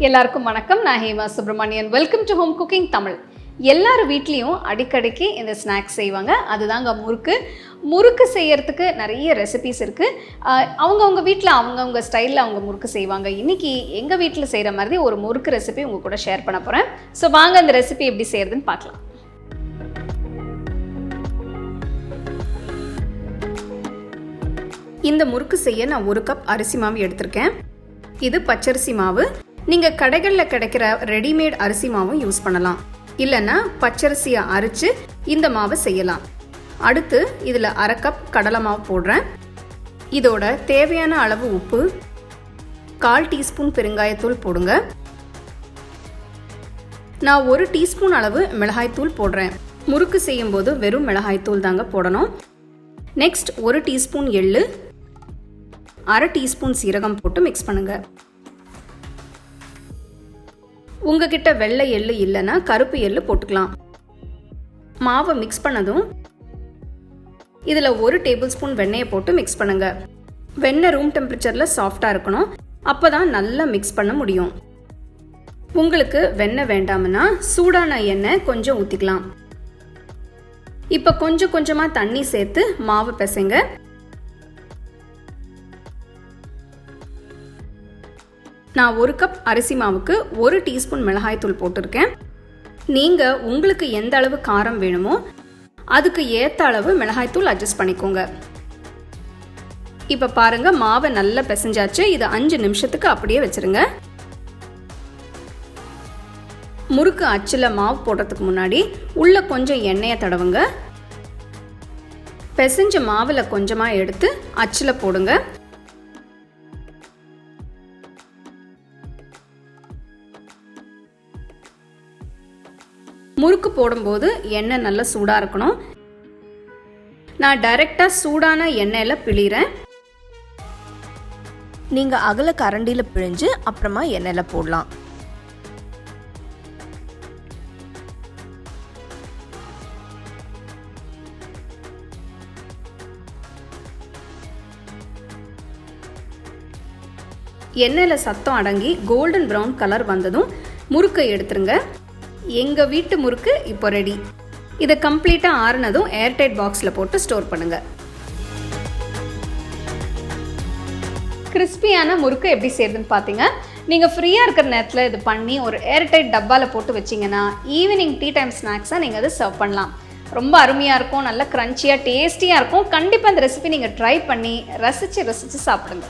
எல்லாருக்கும் வணக்கம். நான் Hema Subramanian. Welcome to home cooking Tamil. எல்லார் வீட்லேயும் அடிக்கடிக்கு இந்த ஸ்நாக்ஸ் செய்வாங்க. அதுதாங்க முறுக்கு. முறுக்கு செய்யறதுக்கு நிறைய ரெசிபிஸ் இருக்குது. அவங்கவுங்க வீட்டில் அவங்கவுங்க ஸ்டைலில் அவங்க முறுக்கு செய்வாங்க. இன்றைக்கி எங்கள் வீட்டில் செய்கிற மாதிரி ஒரு முறுக்கு ரெசிபி உங்கள் கூட ஷேர் பண்ண போகிறேன். ஸோ வாங்க அந்த ரெசிபி எப்படி செய்கிறதுன்னு பார்க்கலாம். இந்த முறுக்கு செய்ய நான் 1 கப் அரிசி மாவு எடுத்திருக்கேன். இது பச்சரிசி மாவு. நீங்கள் கடைகளில் கிடைக்கிற ரெடிமேட் அரிசி மாவும் யூஸ் பண்ணலாம். இல்லைன்னா பச்சரிசியை அரைச்சு இந்த மாவை செய்யலாம். அடுத்து இதில் 1/2 கப் கடலை மாவு போடுறேன். இதோட தேவையான அளவு உப்பு, 1/4 டீஸ்பூன் பெருங்காயத்தூள் போடுங்க. நான் 1 டீஸ்பூன் அளவு மிளகாய்த்தூள் போடுறேன். முறுக்கு செய்யும் போது வெறும் மிளகாய்த்தூள் தாங்க போடணும். நெக்ஸ்ட் 1 டீஸ்பூன் எள்ளு, 1/2 டீஸ்பூன் சீரகம் போட்டு மிக்ஸ் பண்ணுங்க. உங்ககிட்ட வெள்ளை எள்ளு இல்லைன்னா கருப்பு எள்ளு போட்டுக்கலாம். மாவை மிக்ஸ் பண்ணதும் இதில் 1 டேபிள் ஸ்பூன் வெண்ணெயை போட்டு மிக்ஸ் பண்ணுங்க. வெண்ணெய் ரூம் டெம்பரேச்சரில் சாஃப்டாக இருக்கணும். அப்போ தான் நல்லா மிக்ஸ் பண்ண முடியும். உங்களுக்கு வெண்ணெய் வேண்டாம்னா சூடான எண்ணெய் கொஞ்சம் ஊற்றிக்கலாம். இப்போ கொஞ்சம் கொஞ்சமாக தண்ணி சேர்த்து மாவு பிசைங்க. நான் 1 கப் அரிசி மாவுக்கு 1 டீஸ்பூன் மிளகாய்த்தூள் போட்டிருக்கேன். நீங்கள் உங்களுக்கு எந்த அளவு காரம் வேணுமோ அதுக்கு ஏற்ற அளவு மிளகாய்த்தூள் அட்ஜஸ்ட் பண்ணிக்கோங்க. இப்போ பாருங்கள், மாவை நல்லா பிசைஞ்சாச்சு. இதை 5 நிமிஷத்துக்கு அப்படியே வச்சுருங்க. முறுக்கு அச்சில் மாவு போடுறதுக்கு முன்னாடி உள்ள கொஞ்சம் எண்ணெயை தடவுங்க. பிசைஞ்ச மாவில் கொஞ்சமாக எடுத்து அச்சில் போடுங்க. முறுக்கு போடும்போது எண்ணெய் நல்லா சூடாக இருக்கணும். நான் டைரெக்டாக சூடான எண்ணெயில் பிழிகிறேன். நீங்கள் அகல கரண்டியில் பிழிஞ்சு அப்புறமா எண்ணெயில் போடலாம். எண்ணெயில் சத்தம் அடங்கி கோல்டன் ப்ரௌன் கலர் வந்ததும் முறுக்கை எடுத்துருங்க. எங்கள் வீட்டு முறுக்கு இப்போ ரெடி. இதை கம்ப்ளீட்டாக ஆறுனதும் ஏர்டைட் பாக்ஸில் போட்டு ஸ்டோர் பண்ணுங்க. கிறிஸ்பியான முறுக்கு எப்படி செய்யுதுன்னு பார்த்தீங்க. நீங்கள் ஃப்ரீயாக இருக்கிற நேரத்தில் இது பண்ணி ஒரு ஏர்டைட் டப்பாவில் போட்டு வச்சிங்கன்னா ஈவினிங் டீ டைம் ஸ்நாக்ஸாக நீங்கள் அதை சர்வ் பண்ணலாம். ரொம்ப அருமையாக இருக்கும், நல்லா க்ரன்ச்சியாக டேஸ்டியாக இருக்கும். கண்டிப்பாக இந்த ரெசிபி நீங்கள் ட்ரை பண்ணி ரசித்து சாப்பிடுங்க.